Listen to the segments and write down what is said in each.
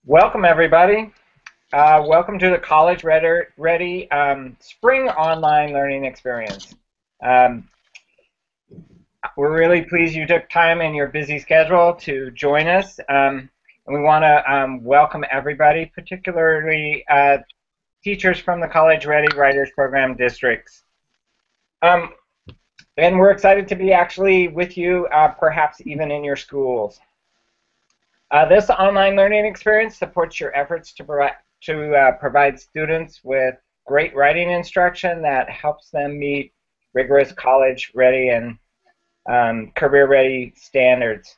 Welcome, everybody. Welcome to the College Ready Spring Online Learning Experience. We're really pleased you took time in your busy schedule to join us. And we want to welcome everybody, particularly teachers from the College Ready Writers Program districts. And we're excited to be actually with you, perhaps even in your schools. This online learning experience supports your efforts to provide students with great writing instruction that helps them meet rigorous college-ready and career-ready standards.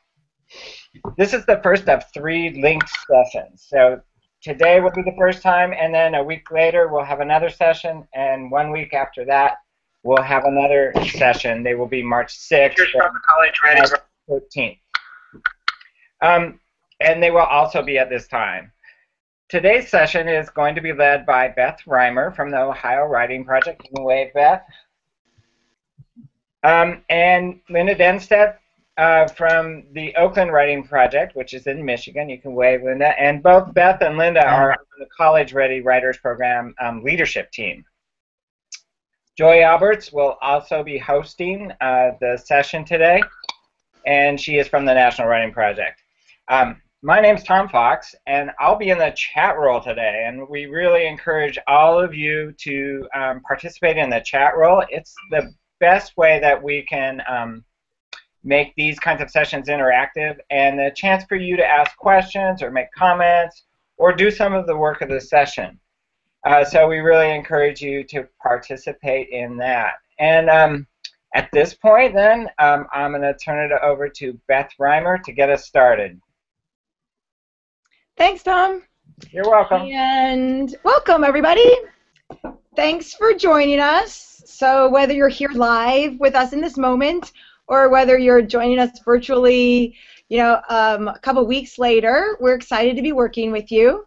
This is the first of 3 linked sessions. So today will be the first time, and then a week later we'll have another session, and 1 week after that we'll have another session. They will be March 6th and March 13th. And they will also be at this time. Today's session is going to be led by Beth Rimer from the Ohio Writing Project. You can wave, Beth. And Linda Denstaedt from the Oakland Writing Project, which is in Michigan. You can wave, Linda. And both Beth and Linda are on the College Ready Writers Program leadership team. Joy Alberts will also be hosting the session today, and she is from the National Writing Project. My name's Tom Fox, and I'll be in the chat role today, and we really encourage all of you to participate in the chat role. It's the best way that we can make these kinds of sessions interactive, and a chance for you to ask questions or make comments or do some of the work of the session. So we really encourage you to participate in that. And at this point, then, I'm going to turn it over to Beth Reimer to get us started. Thanks, Tom. You're welcome. And welcome, everybody. Thanks for joining us. So whether you're here live with us in this moment or whether you're joining us virtually, a couple weeks later, we're excited to be working with you.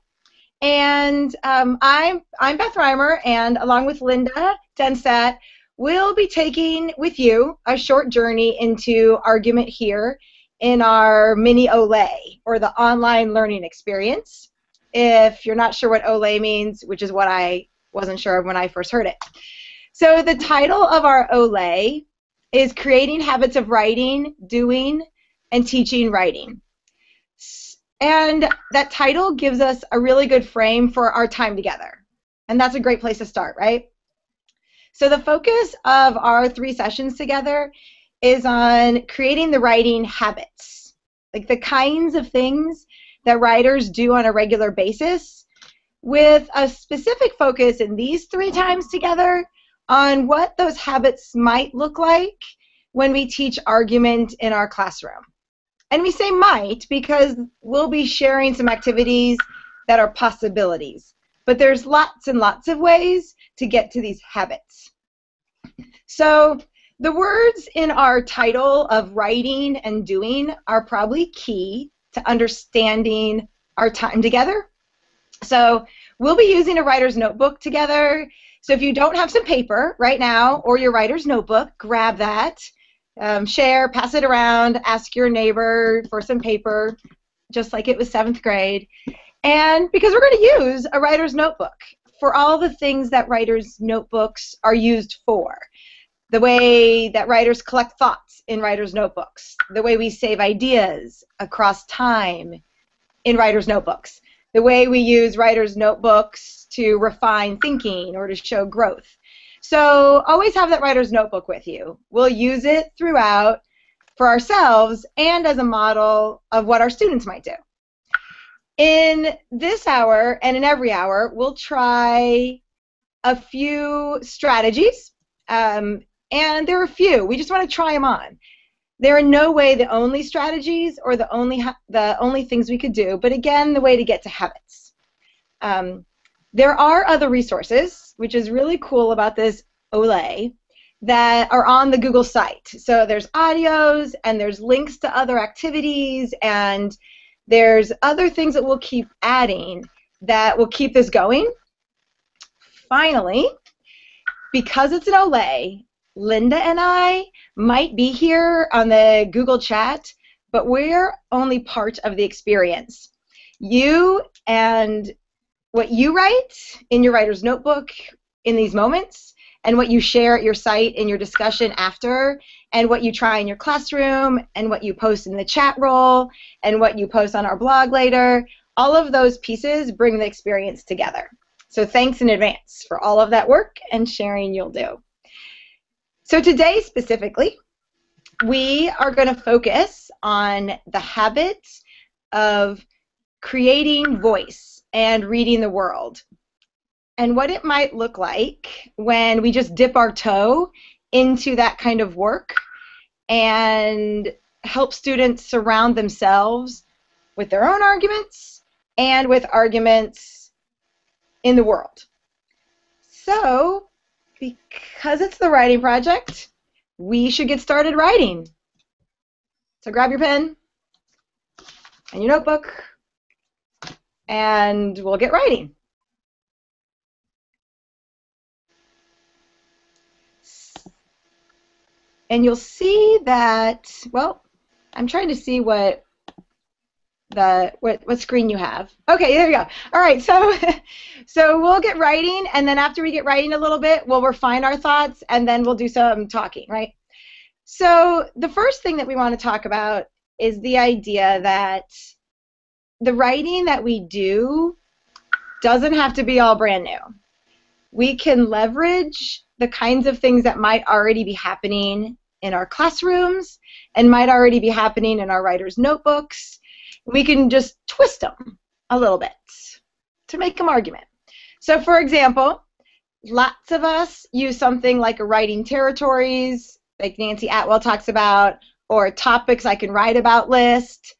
And I'm Beth Rimer, and along with Linda Denstaedt, we'll be taking with you a short journey into argument here in our mini OLE, or the online learning experience, if you're not sure what OLE means, which is what I wasn't sure of when I first heard it. So the title of our OLE is Creating Habits of Writing, Doing, and Teaching Writing. And that title gives us a really good frame for our time together. And that's a great place to start, right? So the focus of our 3 sessions together is on creating the writing habits, like the kinds of things that writers do on a regular basis, with a specific focus in these 3 times together on what those habits might look like when we teach argument in our classroom. And we say might because we'll be sharing some activities that are possibilities, but there's lots and lots of ways to get to these habits. So the words in our title of writing and doing are probably key to understanding our time together. So we'll be using a writer's notebook together. So if you don't have some paper right now or your writer's notebook, grab that, share, pass it around, ask your neighbor for some paper, just like it was 7th grade. And because we're going to use a writer's notebook for all the things that writer's notebooks are used for. The way that writers collect thoughts in writers' notebooks, the way we save ideas across time in writers' notebooks, the way we use writers' notebooks to refine thinking or to show growth. So always have that writer's notebook with you. We'll use it throughout for ourselves and as a model of what our students might do. In this hour and in every hour, we'll try a few strategies. And there are a few. We just want to try them on. They're in no way the only strategies or the only things we could do, but again, the way to get to habits. There are other resources, which is really cool about this OLE, that are on the Google site. So there's audios, and there's links to other activities, and there's other things that we'll keep adding that will keep this going. Finally, because it's an OLE, Linda and I might be here on the Google chat, but we're only part of the experience. You And what you write in your writer's notebook in these moments, and what you share at your site in your discussion after, and what you try in your classroom, and what you post in the chat roll, and what you post on our blog later, all of those pieces bring the experience together. So thanks in advance for all of that work and sharing you'll do. So today specifically, we are going to focus on the habit of creating voice and reading the world, and what it might look like when we just dip our toe into that kind of work and help students surround themselves with their own arguments and with arguments in the world. So, because it's the writing project, we should get started writing. So grab your pen and your notebook, and we'll get writing. And you'll see that, well, I'm trying to see what screen you have. Okay, there we go. All right, so we'll get writing, and then after we get writing a little bit, we'll refine our thoughts, and then we'll do some talking, right? So the first thing that we want to talk about is the idea that the writing that we do doesn't have to be all brand new. We can leverage the kinds of things that might already be happening in our classrooms and might already be happening in our writers' notebooks. We can just twist them a little bit to make them argument. So for example, lots of us use something like a writing territories, like Nancy Atwell talks about, or topics I can write about list.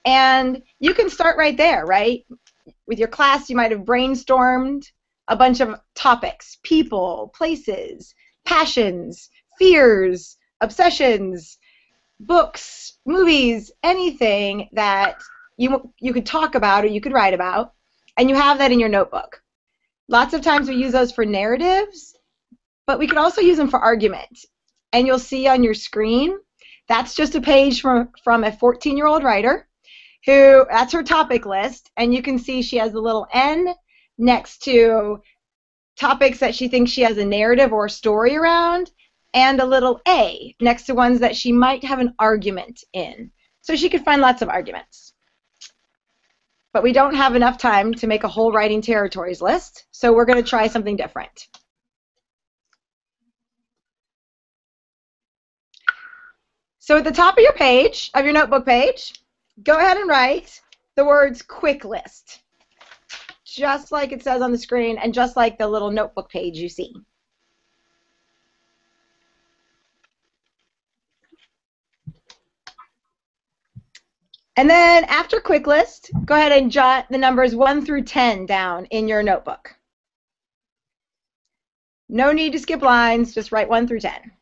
And you can start right there, right? With your class, you might have brainstormed a bunch of topics: people, places, passions, fears, obsessions, books, movies, anything that you could talk about or you could write about, and you have that in your notebook. Lots of times we use those for narratives, but we could also use them for argument. And you'll see on your screen, that's just a page from a 14-year-old writer who, that's her topic list, and you can see she has a little N next to topics that she thinks she has a narrative or a story around, and a little A next to ones that she might have an argument in. So she could find lots of arguments. But we don't have enough time to make a whole writing territories list, so we're going to try something different. So at the top of your page, of your notebook page, go ahead and write the words quick list, just like it says on the screen and just like the little notebook page you see. And then after quick list, go ahead and jot the numbers 1 through 10 down in your notebook. No need to skip lines, just write 1 through 10.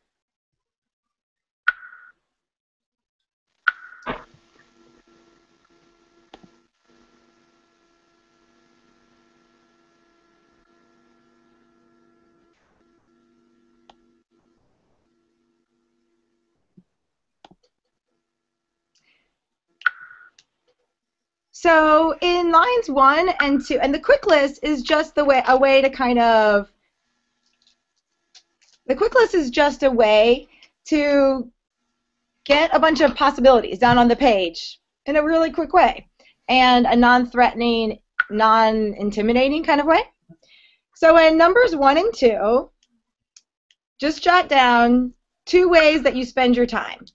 So in lines 1 and 2, and the quick list is just a way to get a bunch of possibilities down on the page in a really quick way, and a non-threatening, non-intimidating kind of way. So in numbers 1 and 2, just jot down 2 ways that you spend your time.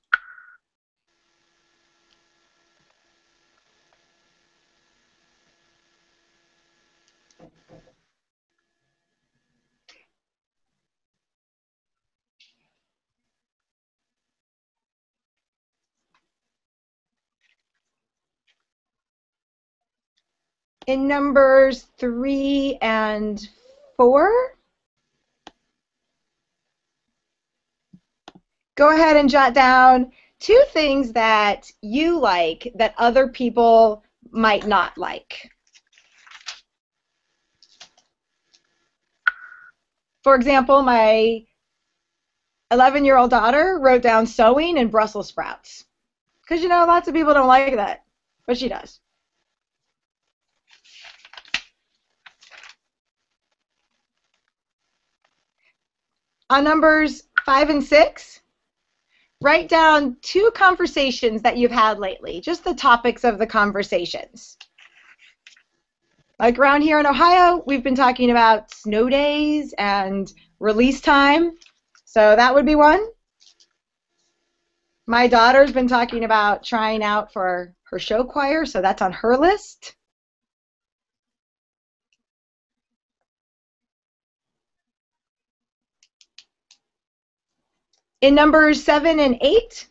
In numbers 3 and 4, go ahead and jot down 2 things that you like that other people might not like. For example, my 11-year-old daughter wrote down sewing and Brussels sprouts. Because, you know, lots of people don't like that, but she does. On numbers 5 and 6, write down 2 conversations that you've had lately, just the topics of the conversations. Like around here in Ohio, we've been talking about snow days and release time, so that would be one. My daughter's been talking about trying out for her show choir, so that's on her list. In numbers 7 and 8,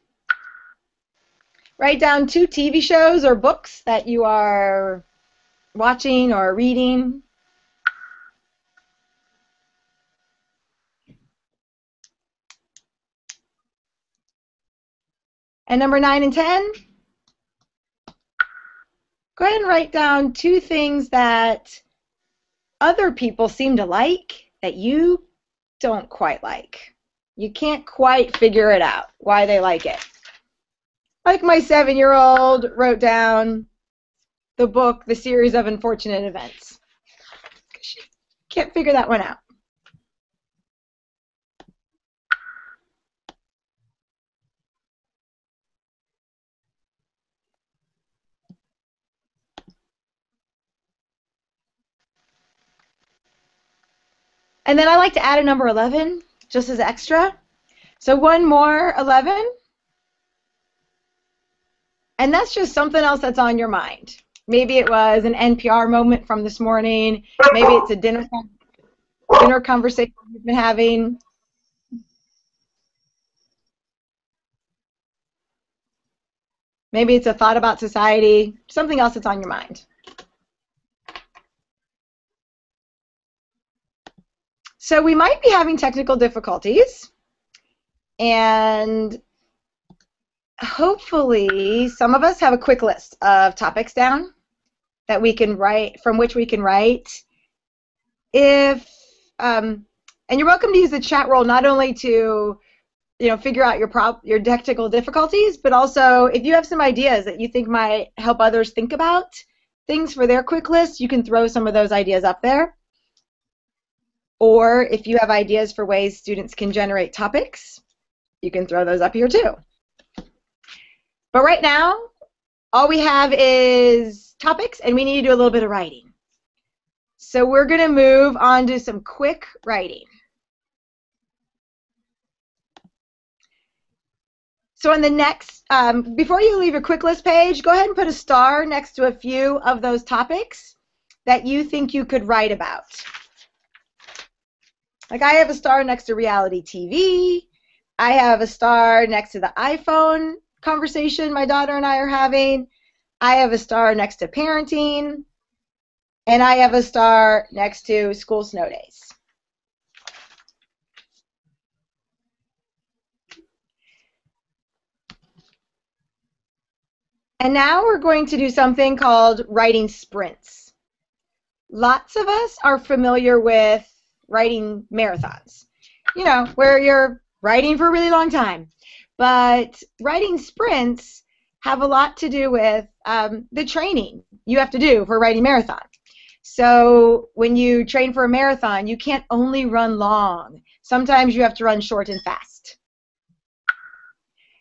write down 2 TV shows or books that you are watching or reading. And number 9 and 10, go ahead and write down 2 things that other people seem to like that you don't quite like. You can't quite figure it out, why they like it. Like my 7-year-old wrote down the book, The Series of Unfortunate Events. She can't figure that one out. And then I like to add a number 11, just as extra. So one more 11. And that's just something else that's on your mind. Maybe it was an NPR moment from this morning. Maybe it's a dinner conversation you've been having. Maybe it's a thought about society, something else that's on your mind. So we might be having technical difficulties, and hopefully some of us have a quick list of topics down that we can write, from which we can write. And you're welcome to use the chat role not only to figure out your technical difficulties, but also if you have some ideas that you think might help others think about things for their quick list, you can throw some of those ideas up there. Or if you have ideas for ways students can generate topics, you can throw those up here too. But right now, all we have is topics, and we need to do a little bit of writing. So we're going to move on to some quick writing. So on the next, before you leave your quick list page, go ahead and put a star next to a few of those topics that you think you could write about. Like I have a star next to reality TV. I have a star next to the iPhone conversation my daughter and I are having. I have a star next to parenting. And I have a star next to school snow days. And now we're going to do something called writing sprints. Lots of us are familiar with writing marathons, where you're writing for a really long time. But writing sprints have a lot to do with the training you have to do for writing marathon. So when you train for a marathon, you can't only run long. Sometimes you have to run short and fast.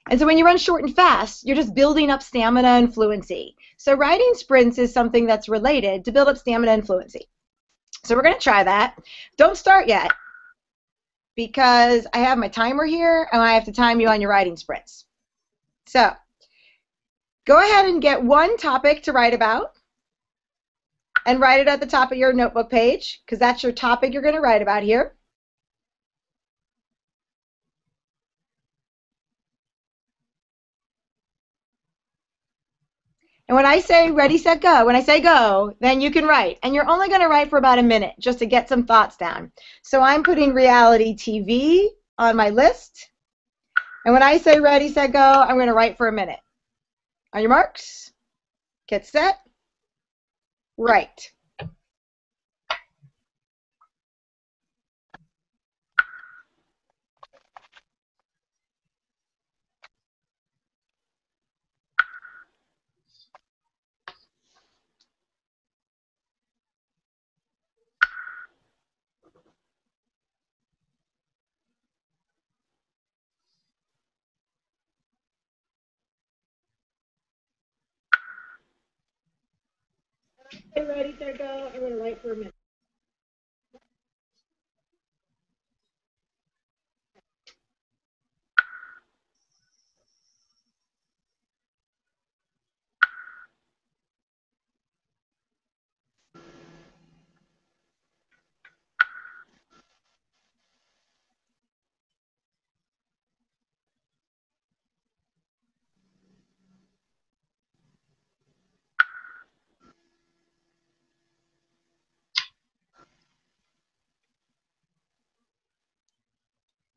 And so when you run short and fast, you're just building up stamina and fluency. So writing sprints is something that's related to build up stamina and fluency. So we're going to try that. Don't start yet, because I have my timer here, and I have to time you on your writing sprints. So go ahead and get one topic to write about, and write it at the top of your notebook page, because that's your topic you're going to write about here. And when I say ready, set, go, when I say go, then you can write. And you're only going to write for about a minute just to get some thoughts down. So I'm putting reality TV on my list. And when I say ready, set, go, I'm going to write for a minute. On your marks, get set, write. Okay, ready, set, go. I'm going to write for a minute.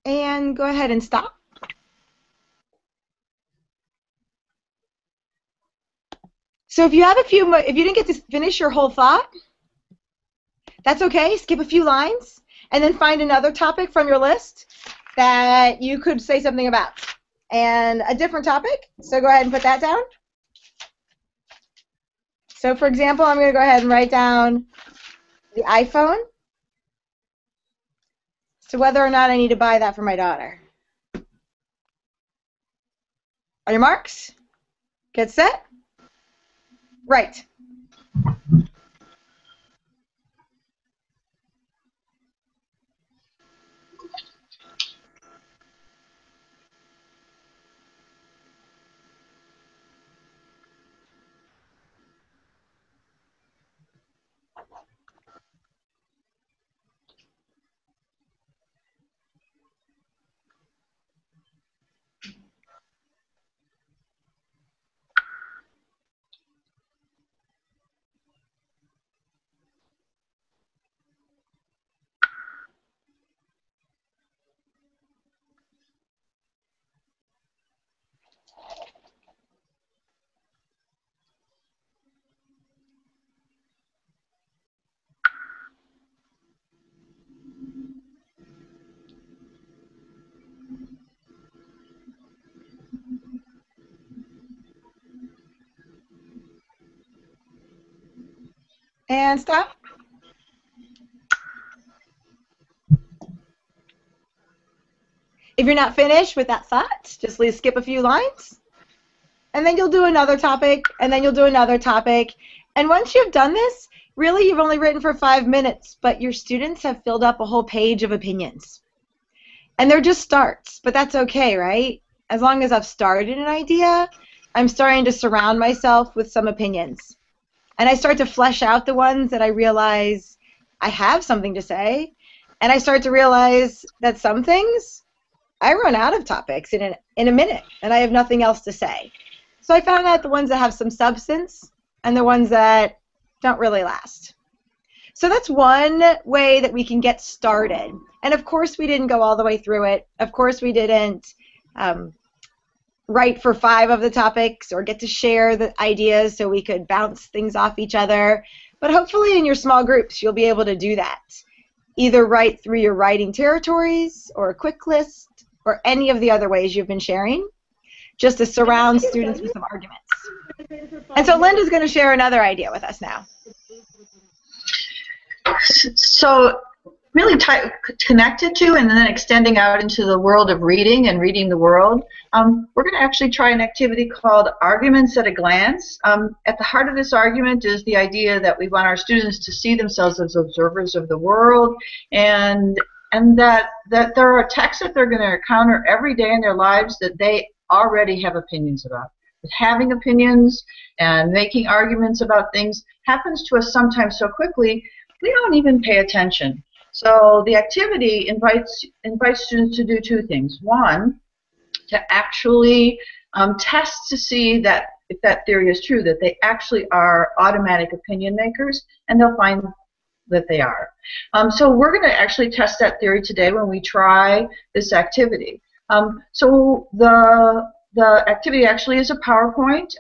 And go ahead and stop. So if you have if you didn't get to finish your whole thought, that's okay. Skip a few lines and then find another topic from your list that you could say something about. And a different topic, so go ahead and put that down. So for example, I'm going to go ahead and write down the iPhone. So whether or not I need to buy that for my daughter. On your marks, get set, write. And stop. If you're not finished with that thought, just skip a few lines. And then you'll do another topic, and then you'll do another topic. And once you've done this, really you've only written for 5 minutes, but your students have filled up a whole page of opinions. And they're just starts, but that's okay, right? As long as I've started an idea, I'm starting to surround myself with some opinions. And I start to flesh out the ones that I realize I have something to say, and I start to realize that some things I run out of topics in a minute, and I have nothing else to say. So I found out the ones that have some substance and the ones that don't really last. So that's one way that we can get started. And of course we didn't go all the way through it. Of course we didn't write for 5 of the topics or get to share the ideas so we could bounce things off each other. But hopefully in your small groups you'll be able to do that. Either write through your writing territories or a quick list or any of the other ways you've been sharing, just to surround students with some arguments. And so Linda's going to share another idea with us now. So really connected to and then extending out into the world of reading and reading the world, we're going to actually try an activity called Arguments at a Glance. At the heart of this argument is the idea that we want our students to see themselves as observers of the world, and that there are texts that they're going to encounter every day in their lives that they already have opinions about. But having opinions and making arguments about things happens to us sometimes so quickly we don't even pay attention. So the activity invites students to do 2 things. One, to actually test to see that if that theory is true, that they actually are automatic opinion makers, and they'll find that they are. So we're going to actually test that theory today when we try this activity. So the activity actually is a PowerPoint.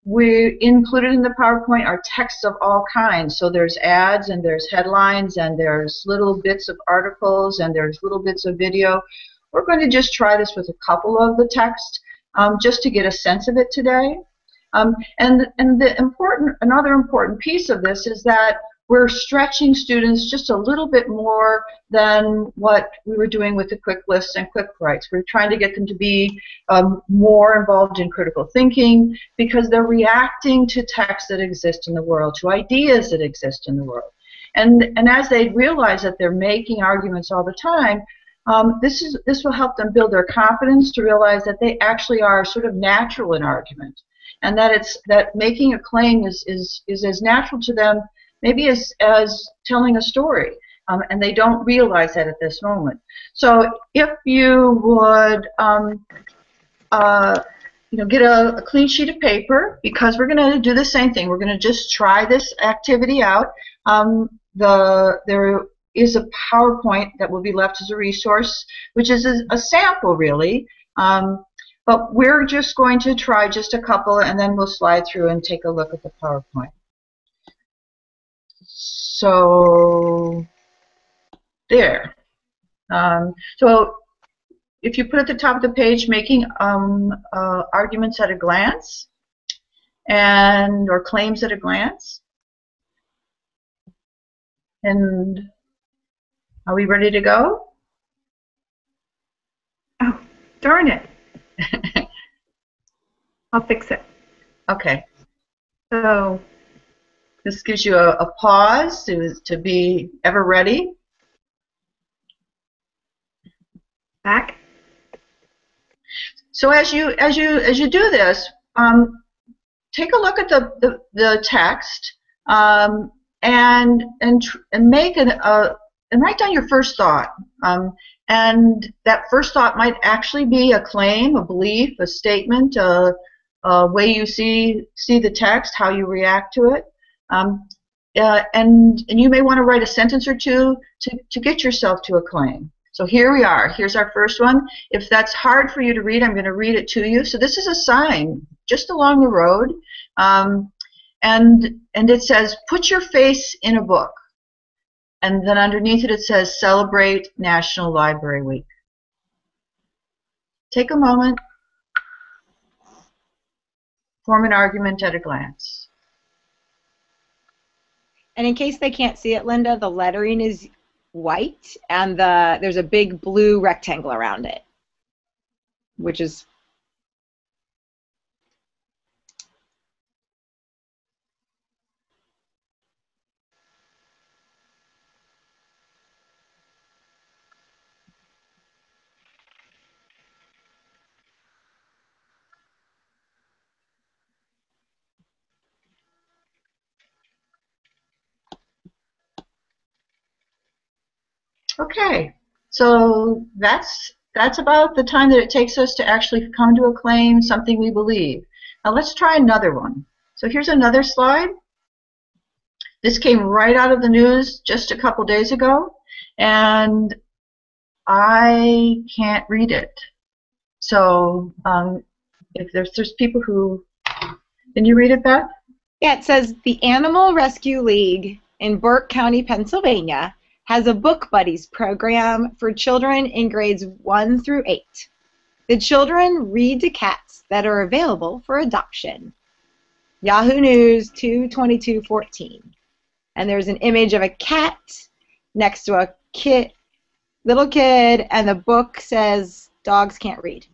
We included in the PowerPoint are texts of all kinds. So there's ads and there's headlines and there's little bits of articles and there's little bits of video. We're going to just try this with a couple of the text just to get a sense of it today. And another important piece of this is that we're stretching students just a little bit more than what we were doing with the quick lists and quick writes. We're trying to get them to be more involved in critical thinking because they're reacting to texts that exist in the world, to ideas that exist in the world. And as they realize that they're making arguments all the time, this will help them build their confidence to realize that they actually are sort of natural in argument, and that making a claim is as natural to them maybe as telling a story, and they don't realize that at this moment. So if you would get a clean sheet of paper, because we're going to do the same thing. We're going to just try this activity out. There is a PowerPoint that will be left as a resource, which is a sample, really. But we're just going to try just a couple, and then we'll slide through and take a look at the PowerPoint. So there. So if you put at the top of the page, making arguments at a glance, or claims at a glance, and are we ready to go? Oh, darn it. I'll fix it. Okay. So this gives you a pause to be ever ready. Back. So as you do this, take a look at the text and make and write down your first thought. And that first thought might actually be a claim, a belief, a statement, a way you see the text, how you react to it. And you may want to write a sentence or two to get yourself to a claim. So here we are. Here's our first one. If that's hard for you to read, I'm going to read it to you. So this is a sign just along the road. And it says, put your face in a book. And then underneath it, it says, celebrate National Library Week. Take a moment. Form an argument at a glance. And in case they can't see it, Linda, the lettering is white, and there's a big blue rectangle around it, which is Okay, so that's about the time that it takes us to actually come to a claim, something we believe. Now let's try another one. So here's another slide. This came right out of the news just a couple days ago, and I can't read it. So if there's people who, can you read it, Beth? Yeah, it says the Animal Rescue League in Burke County, Pennsylvania has a Book Buddies program for children in grades 1 through 8. The children read to cats that are available for adoption. Yahoo News 2/22/14. And there's an image of a cat next to a little kid, and the book says dogs can't read.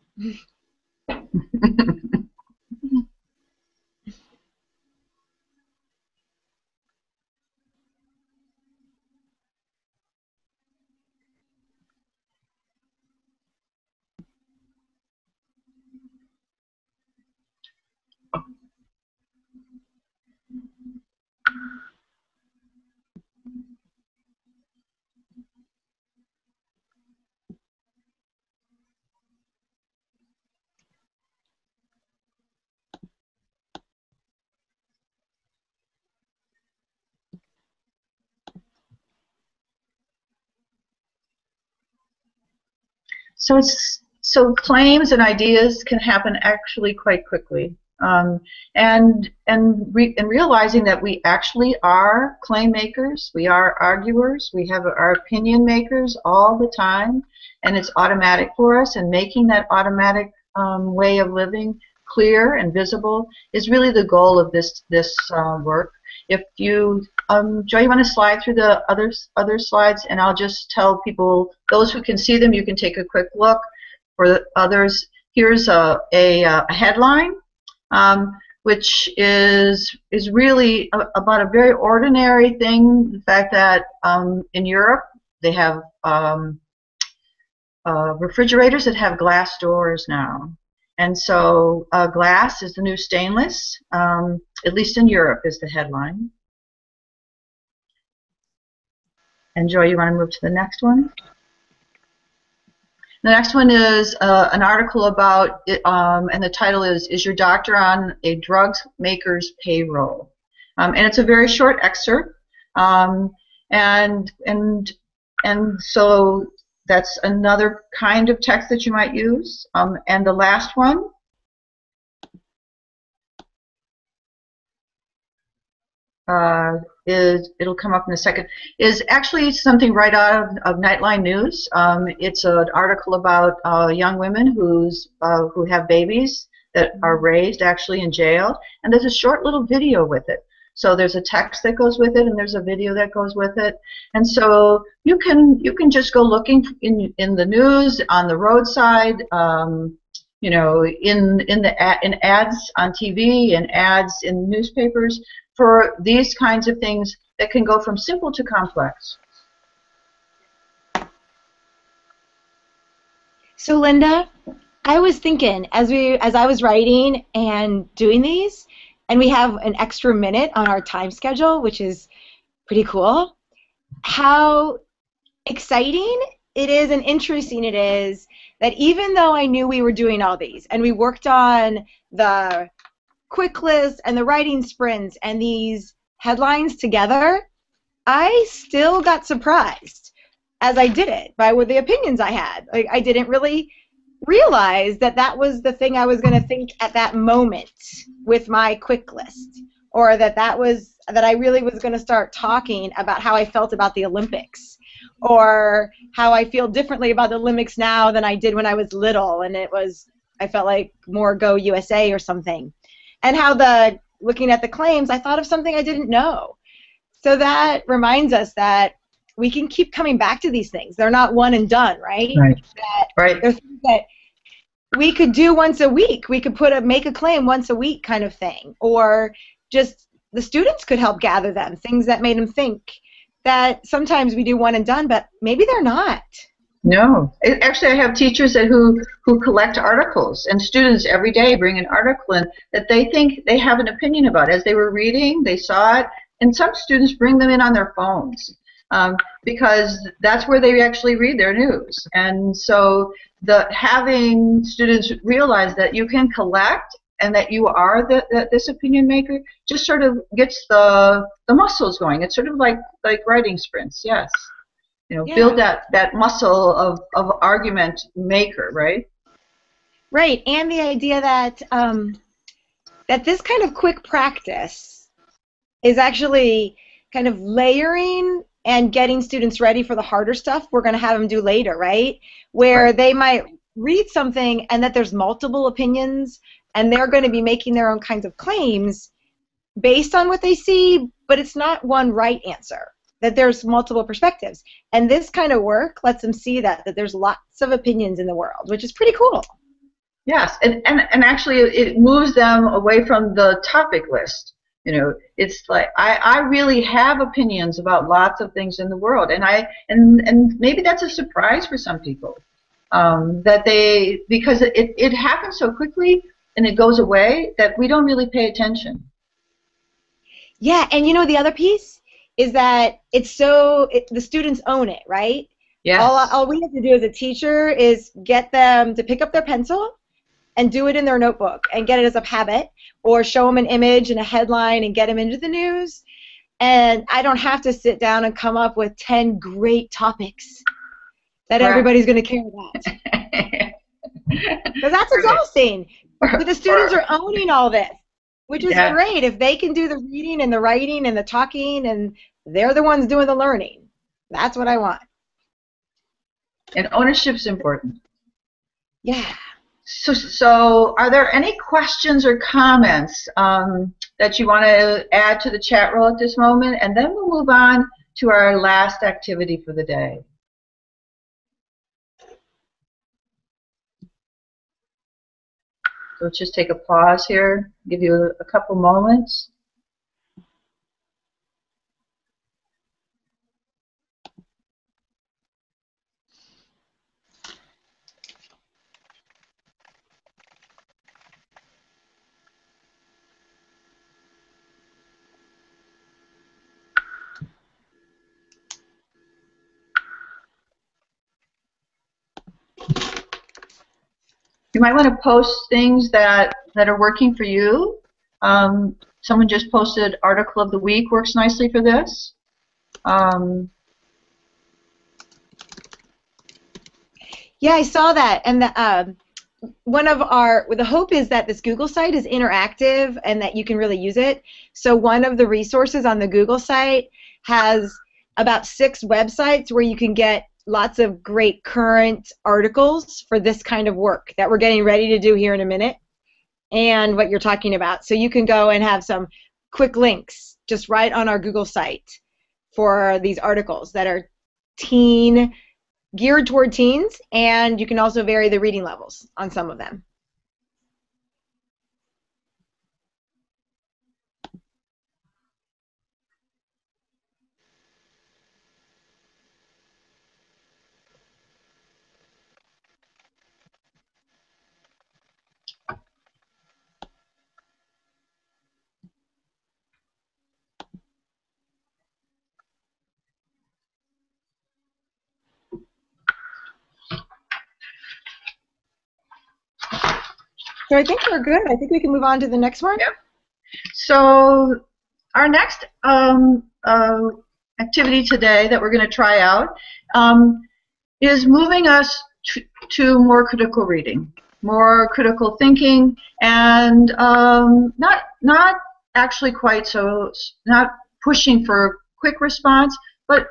So claims and ideas can happen actually quite quickly, and realizing that we actually are claim makers, we are arguers, we have our opinion makers all the time, and it's automatic for us. And making that automatic way of living clear and visible is really the goal of this work. If you, Joy, you want to slide through the other slides, and I'll just tell people, those who can see them, you can take a quick look. For the others, here's a headline, which is really about a very ordinary thing. The fact that in Europe they have refrigerators that have glass doors now. And so glass is the new stainless, at least in Europe, is the headline. And Joy, you want to move to the next one? The next one is an article about, and the title is Your Doctor on a Drugs Maker's Payroll? And it's a very short excerpt. And so that's another kind of text that you might use. And the last one it'll come up in a second, is actually something right out of Nightline News. It's an article about young women who have babies that are raised actually in jail, and there's a short little video with it. So there's a text that goes with it, and there's a video that goes with it, and so you can just go looking in the news, on the roadside, you know, in ads on TV and ads in newspapers for these kinds of things that can go from simple to complex. So Linda, I was thinking as I was writing and doing these, and we have an extra minute on our time schedule, which is pretty cool, how exciting it is and interesting it is that even though I knew we were doing all these and we worked on the quick list and the writing sprints and these headlines together, I still got surprised as I did it by the opinions I had. Like, I didn't really realize that that was the thing I was going to think at that moment with my quick list, or that I really was going to start talking about how I felt about the Olympics, or how I feel differently about the Olympics now than I did when I was little, and I felt like more Go USA or something. And how looking at the claims, I thought of something I didn't know. So that reminds us that we can keep coming back to these things. They're not one and done, right? Right. They're things that we could do once a week. We could make a claim once a week kind of thing. Or just the students could help gather them, things that made them think that sometimes we do one and done, but maybe they're not. No. Actually, I have teachers who collect articles, and students every day bring an article in that they think they have an opinion about. As they were reading, they saw it, and some students bring them in on their phones because that's where they actually read their news. And so having students realize that you can collect and that you are this opinion maker just sort of gets the muscles going. It's sort of like writing sprints, yes. You know, yeah. Build that muscle of argument maker, right? Right, and the idea that that this kind of quick practice is actually kind of layering and getting students ready for the harder stuff we're going to have them do later, right? Where right. They might read something and that there's multiple opinions and they're going to be making their own kinds of claims based on what they see, but it's not one right answer, that there's multiple perspectives. And this kind of work lets them see that there's lots of opinions in the world, which is pretty cool. Yes, and actually it moves them away from the topic list. You know, it's like I really have opinions about lots of things in the world, and maybe that's a surprise for some people, because it happens so quickly and it goes away that we don't really pay attention. Yeah, and you know the other piece is that the students own it, right? Yeah. All we have to do as a teacher is get them to pick up their pencil and do it in their notebook and get it as a habit, or show them an image and a headline and get them into the news. And I don't have to sit down and come up with 10 great topics that everybody's going to care about. Because that's exhausting. But the students are owning all this, which is great. If they can do the reading and the writing and the talking, and they're the ones doing the learning, that's what I want. And ownership's important. Yeah. So are there any questions or comments that you want to add to the chat roll at this moment? And then we'll move on to our last activity for the day. So let's just take a pause here, give you a couple moments. You might want to post things that are working for you. Someone just posted Article of the Week works nicely for this. Yeah, I saw that, and the hope is that this Google site is interactive and that you can really use it. So one of the resources on the Google site has about 6 websites where you can get lots of great current articles for this kind of work that we're getting ready to do here in a minute and what you're talking about. So you can go and have some quick links just right on our Google site for these articles that are geared toward teens, and you can also vary the reading levels on some of them. So I think we're good. I think we can move on to the next one. Yep. So our next activity today that we're going to try out is moving us to more critical reading, more critical thinking, and not actually quite so, not pushing for quick response, but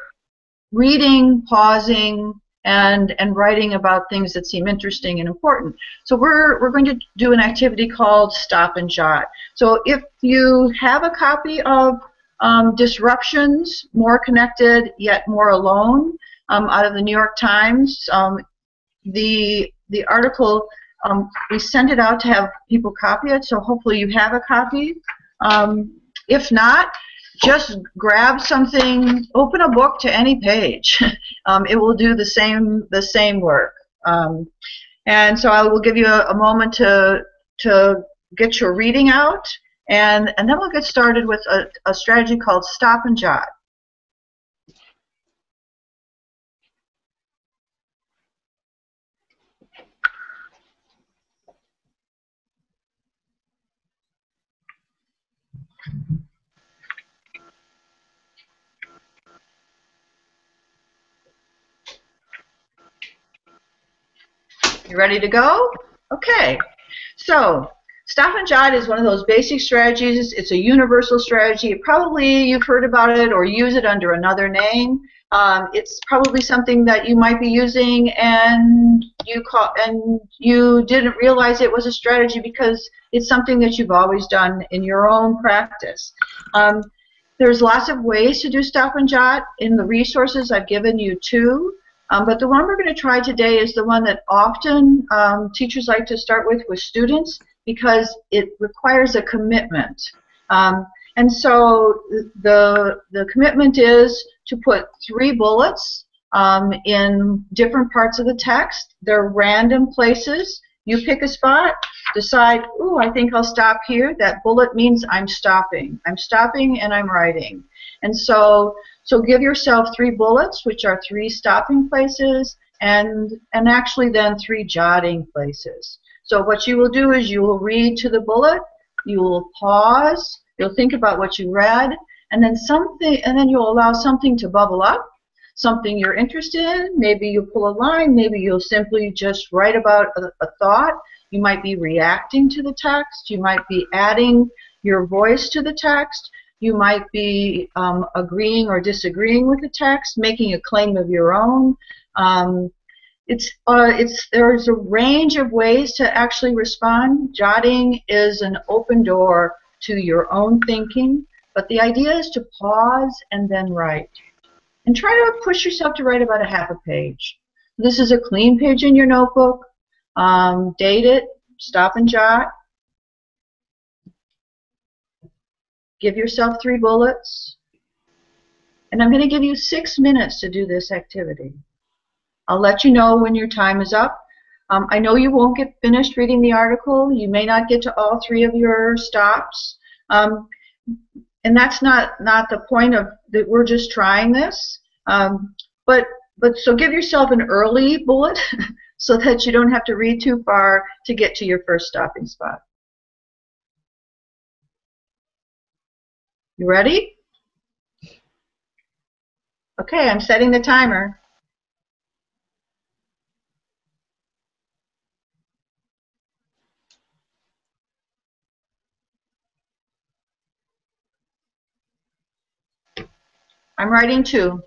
reading, pausing, and writing about things that seem interesting and important. So we're going to do an activity called Stop and Jot. So if you have a copy of Disruptions, More Connected Yet More Alone, out of the New York Times, the article, we send it out to have people copy it, so hopefully you have a copy. If not, just grab something, open a book to any page. It will do the same work. And so I will give you a moment to get your reading out, and then we'll get started with a strategy called Stop and Jot. You ready to go? Okay. So Stop and Jot is one of those basic strategies. It's a universal strategy. Probably you've heard about it or use it under another name. It's probably something that you might be using and you didn't realize it was a strategy because it's something that you've always done in your own practice. There's lots of ways to do Stop and Jot. In the resources, I've given you 2. But the one we're going to try today is the one that often teachers like to start with students because it requires a commitment. And so the commitment is to put 3 bullets in different parts of the text. They're random places. You pick a spot, decide, ooh, I think I'll stop here. That bullet means I'm stopping. I'm stopping and I'm writing. And so give yourself 3 bullets, which are 3 stopping places, and actually then 3 jotting places. So what you will do is you will read to the bullet, you will pause, you'll think about what you read, and then you'll allow something to bubble up, something you're interested in. Maybe you'll pull a line, maybe you'll simply just write about a thought. You might be reacting to the text, you might be adding your voice to the text. You might be agreeing or disagreeing with the text, making a claim of your own. There's a range of ways to actually respond. Jotting is an open door to your own thinking, but the idea is to pause and then write. And try to push yourself to write about a half a page. This is a clean page in your notebook. Date it, stop and jot. Give yourself 3 bullets. And I'm going to give you 6 minutes to do this activity. I'll let you know when your time is up. I know you won't get finished reading the article. You may not get to all 3 of your stops. And that's not the point of that. We're just trying this. But so give yourself an early bullet so that you don't have to read too far to get to your first stopping spot. You ready? Okay, I'm setting the timer. I'm writing 2.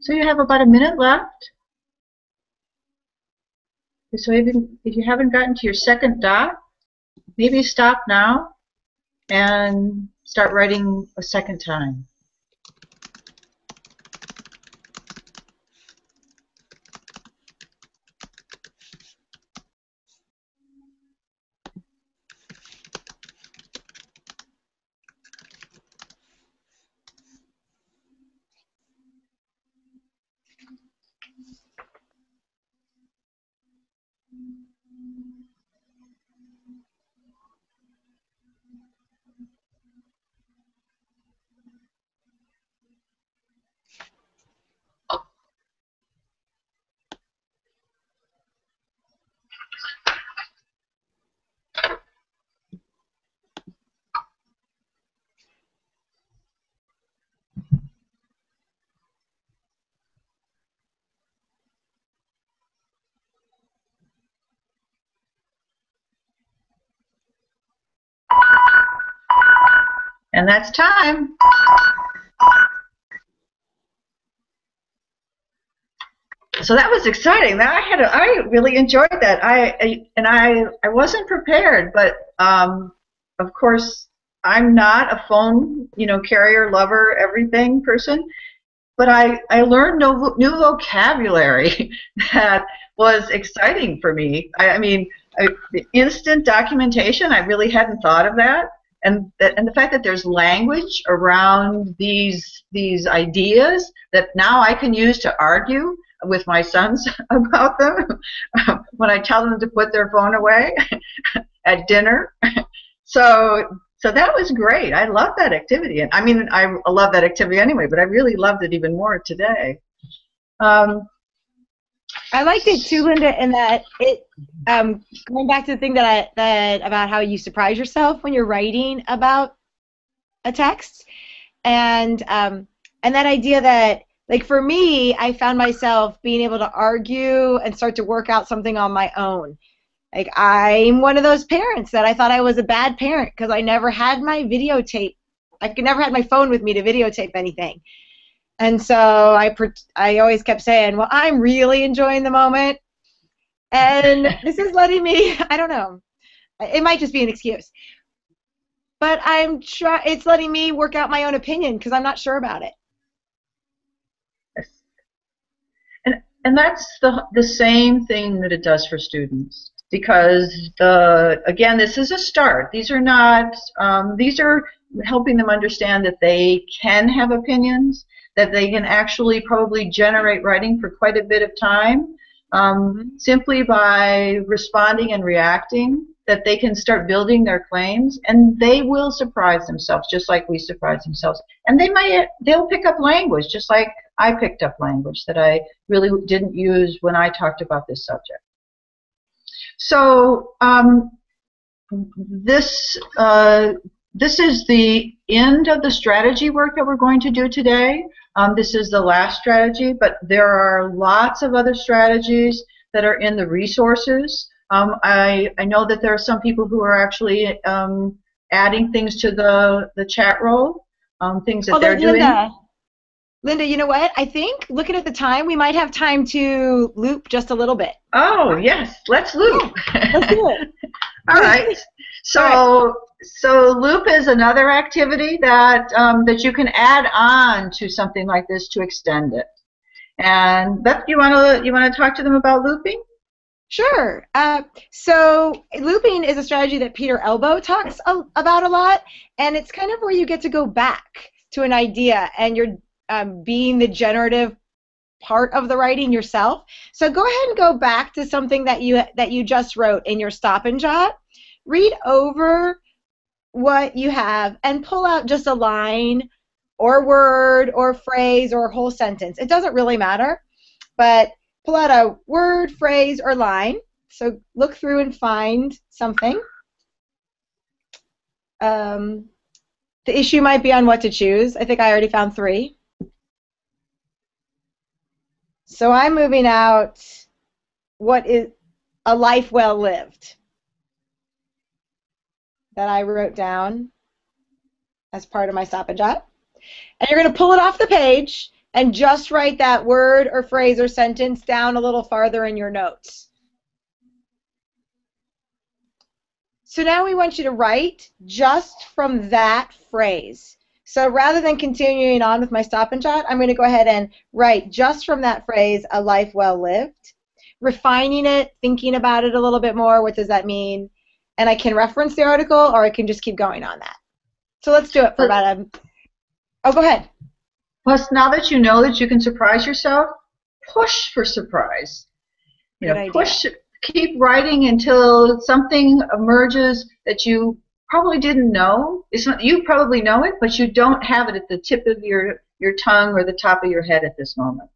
So you have about a minute left. So if you haven't gotten to your second dot, maybe stop now and start writing a second time. And that's time. So that was exciting. I really enjoyed that. I wasn't prepared, but of course I'm not a phone carrier, lover, everything person. But I learned new vocabulary that was exciting for me. The instant documentation, I really hadn't thought of that. And the fact that there's language around these ideas that now I can use to argue with my sons about them when I tell them to put their phone away at dinner. So that was great. I love that activity. And I love that activity anyway, but I really loved it even more today. I liked it too, Linda, in that it going back to the thing that about how you surprise yourself when you're writing about a text, and that idea that, like, for me, I found myself being able to argue and start to work out something on my own. Like, I'm one of those parents that I thought I was a bad parent because I never had my videotape. I never had my phone with me to videotape anything. And so I always kept saying, well, I'm really enjoying the moment. And this is letting me, I don't know, it might just be an excuse. But it's letting me work out my own opinion because I'm not sure about it. And that's the same thing that it does for students. Because again, this is a start. These are not. These are helping them understand that they can have opinions, that they can actually probably generate writing for quite a bit of time, simply by responding and reacting. That they can start building their claims, and they will surprise themselves, just like we surprise themselves. And they'll pick up language, just like I picked up language that I really didn't use when I talked about this subject. So this is the end of the strategy work that we're going to do today. This is the last strategy, but there are lots of other strategies that are in the resources. I know that there are some people who are actually adding things to the chat roll, things that they're doing. Linda, you know what? I think, looking at the time, we might have time to loop just a little bit. Oh, yes. Let's loop. Yeah, let's do it. All right. So loop is another activity that you can add on to something like this to extend it. And Beth, you want to talk to them about looping? Sure. So looping is a strategy that Peter Elbow talks about a lot, and it's kind of where you get to go back to an idea, and you're being the generative part of the writing yourself. So go ahead and go back to something that you just wrote in your stop and jot. Read over what you have and pull out just a line or word or phrase or a whole sentence. It doesn't really matter, but pull out a word, phrase, or line. So look through and find something. The issue might be on what to choose. I think I already found 3. So I'm moving out what is a life well lived that I wrote down as part of my stop and jot. And you're going to pull it off the page and just write that word or phrase or sentence down a little farther in your notes. So now we want you to write just from that phrase. So rather than continuing on with my stop and jot, I'm going to go ahead and write just from that phrase, a life well lived, refining it, thinking about it a little bit more. What does that mean? And I can reference the article, or I can just keep going on that. So let's do it for about a... Oh, go ahead. Plus, now that you know that you can surprise yourself, push for surprise. You know, push, keep writing until something emerges that you probably didn't know. It's not, you probably know it, but you don't have it at the tip of your tongue or the top of your head at this moment.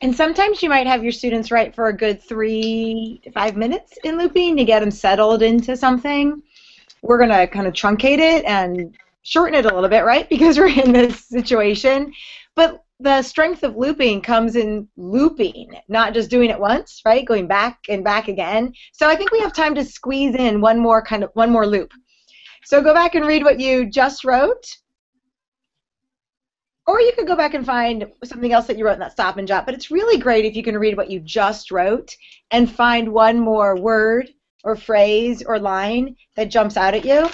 And sometimes you might have your students write for a good 3 to 5 minutes in looping to get them settled into something. We're going to kind of truncate it and shorten it a little bit, right? Because we're in this situation. But the strength of looping comes in looping, not just doing it once, right? Going back and back again. So I think we have time to squeeze in one more loop. So go back and read what you just wrote. Or you could go back and find something else that you wrote in that stop and jot. But it's really great if you can read what you just wrote and find one more word or phrase or line that jumps out at you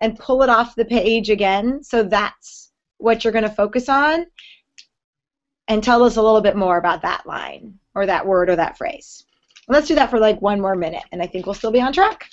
and pull it off the page again. So that's what you're going to focus on. And tell us a little bit more about that line or that word or that phrase. Let's do that for like 1 more minute, and I think we'll still be on track.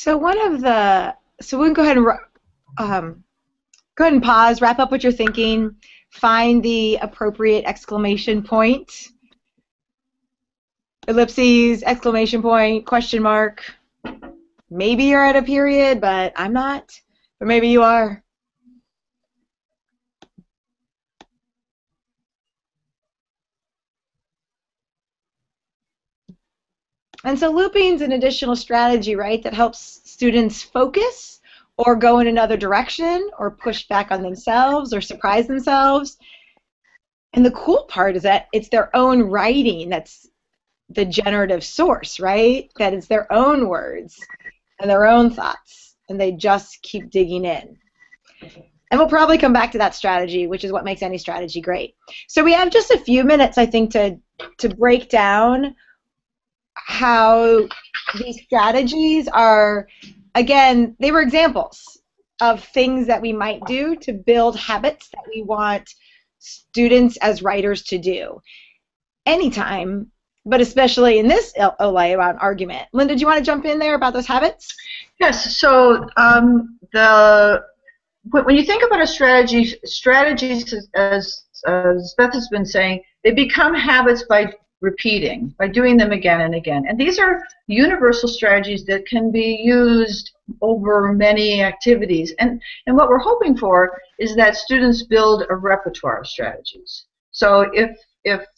So we can go ahead and pause, wrap up what you're thinking, find the appropriate exclamation point, ellipses, exclamation point, question mark. Maybe you're at a period, but I'm not. Or maybe you are. And so looping is an additional strategy, right, that helps students focus or go in another direction or push back on themselves or surprise themselves. And the cool part is that it's their own writing that's the generative source, right? That it's their own words and their own thoughts, and they just keep digging in. And we'll probably come back to that strategy, which is what makes any strategy great. So we have just a few minutes, I think, to break down how these strategies are, again, they were examples of things that we might do to build habits that we want students as writers to do anytime, but especially in this OLA about argument. Linda, do you want to jump in there about those habits? Yes. So when you think about a strategy, strategies, as Beth has been saying, they become habits by repeating, by doing them again and again. And these are universal strategies that can be used over many activities. And what we're hoping for is that students build a repertoire of strategies. So if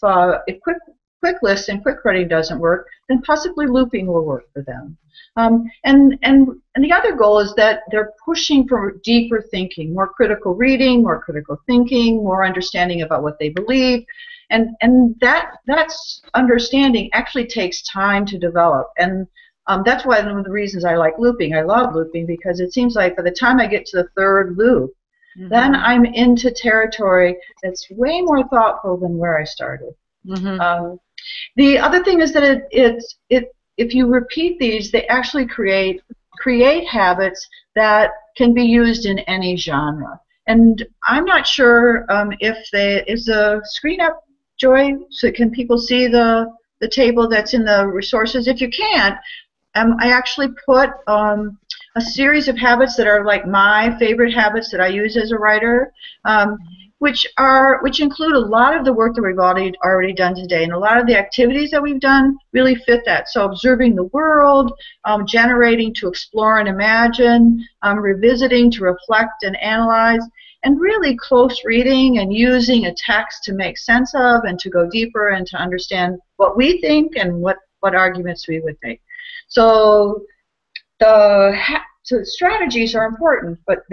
quick lists and quick writing doesn't work, then possibly looping will work for them. And the other goal is that they're pushing for deeper thinking, more critical reading, more critical thinking, more understanding about what they believe. And that's understanding actually takes time to develop. And that's why one of the reasons I like looping. I love looping because it seems like by the time I get to the third loop, then I'm into territory that's way more thoughtful than where I started. The other thing is that if you repeat these, they actually create habits that can be used in any genre. And I'm not sure is the screen up, Joy? So can people see the table that's in the resources? If you can't, I actually put a series of habits that are like my favorite habits that I use as a writer, which include a lot of the work that we've already done today, and a lot of the activities that we've done really fit that. So observing the world, generating to explore and imagine, revisiting to reflect and analyze, and really close reading and using a text to make sense of and to go deeper and to understand what we think and what arguments we would make. So so strategies are important, but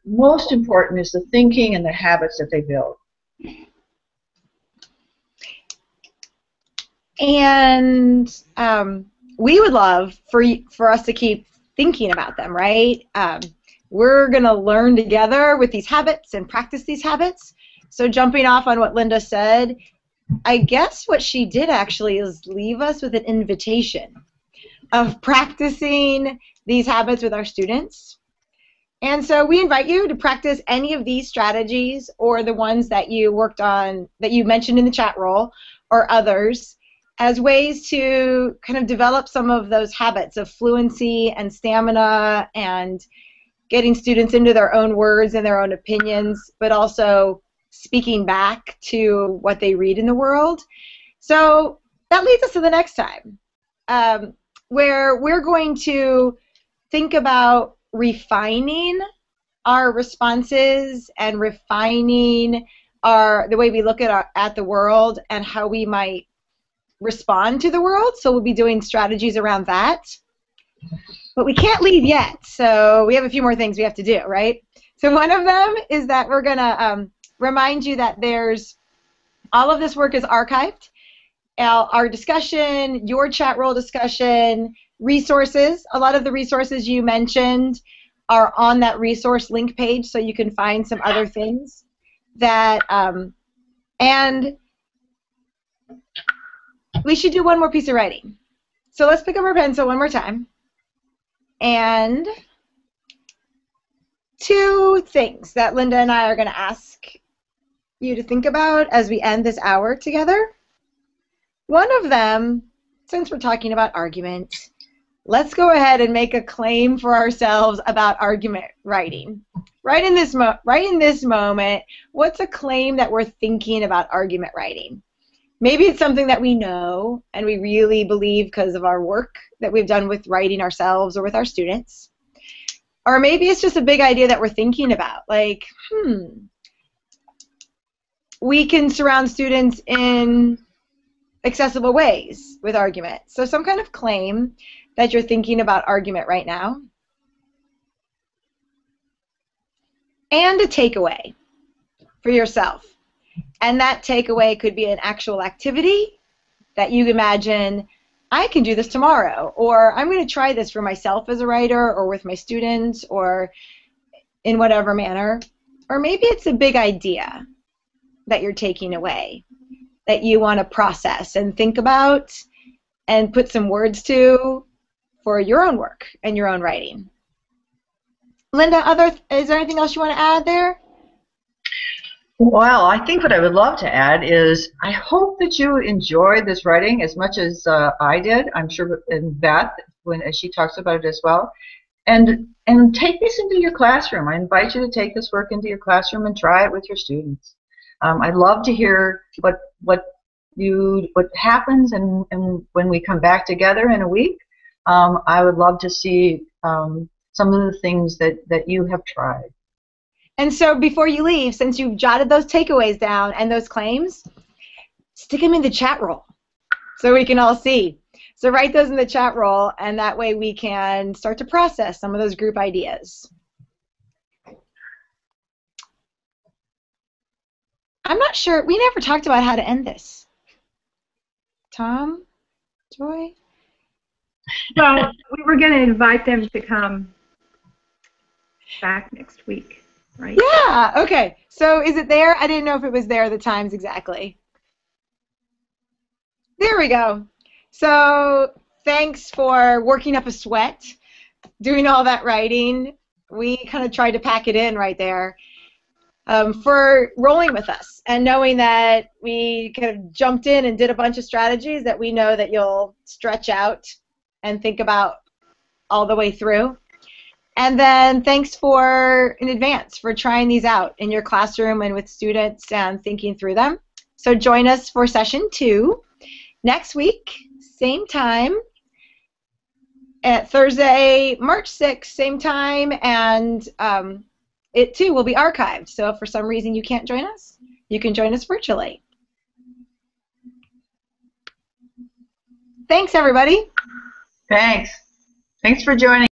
most important is the thinking and the habits that they build. And we would love for us to keep thinking about them, right? We're going to learn together with these habits and practice these habits. So jumping off on what Linda said, I guess what she did actually is leave us with an invitation of practicing these habits with our students. And so we invite you to practice any of these strategies or the ones that you worked on, that you mentioned in the chat roll, or others, as ways to kind of develop some of those habits of fluency and stamina and getting students into their own words and their own opinions, but also speaking back to what they read in the world. So that leads us to the next time, where we're going to think about refining our responses and refining the way we look at the world and how we might respond to the world. So we'll be doing strategies around that. But we can't leave yet, so we have a few more things we have to do, right? So one of them is that we're going to remind you that all of this work is archived. Our discussion, your chat roll discussion, resources, a lot of the resources you mentioned are on that resource link page, so you can find some other things that, and we should do one more piece of writing. So let's pick up our pencil one more time. And two things that Linda and I are going to ask you to think about as we end this hour together. One of them, since we're talking about argument, let's go ahead and make a claim for ourselves about argument writing. Right in this moment, what's a claim that we're thinking about argument writing? Maybe it's something that we know and we really believe because of our work that we've done with writing ourselves or with our students. Or maybe it's just a big idea that we're thinking about, like, we can surround students in accessible ways with argument. So some kind of claim that you're thinking about argument right now. And a takeaway for yourself. And that takeaway could be an actual activity that you imagine, I can do this tomorrow, or I'm going to try this for myself as a writer or with my students or in whatever manner. Or maybe it's a big idea that you're taking away that you want to process and think about and put some words to for your own work and your own writing. Linda, is there anything else you want to add there? Well, I think what I would love to add is I hope that you enjoyed this writing as much as I did. I'm sure, and Beth, as she talks about it as well. And take this into your classroom. I invite you to take this work into your classroom and try it with your students. I'd love to hear what happens, and when we come back together in a week, I would love to see some of the things that you have tried. And so before you leave, since you've jotted those takeaways down and those claims, stick them in the chat roll so we can all see. So write those in the chat roll, and that way we can start to process some of those group ideas. I'm not sure. We never talked about how to end this. Tom? Joy? Well, we were going to invite them to come back next week, right? Yeah, okay. So is it there? I didn't know if it was there, the times exactly. There we go. So thanks for working up a sweat, doing all that writing. We kind of tried to pack it in right there. For rolling with us and knowing that we kind of jumped in and did a bunch of strategies that we know that you'll stretch out and think about all the way through. And then thanks in advance for trying these out in your classroom and with students and thinking through them. So join us for session 2 next week, same time, at Thursday, March 6th, same time, and it too will be archived. So if for some reason you can't join us, you can join us virtually. Thanks, everybody. Thanks. Thanks for joining.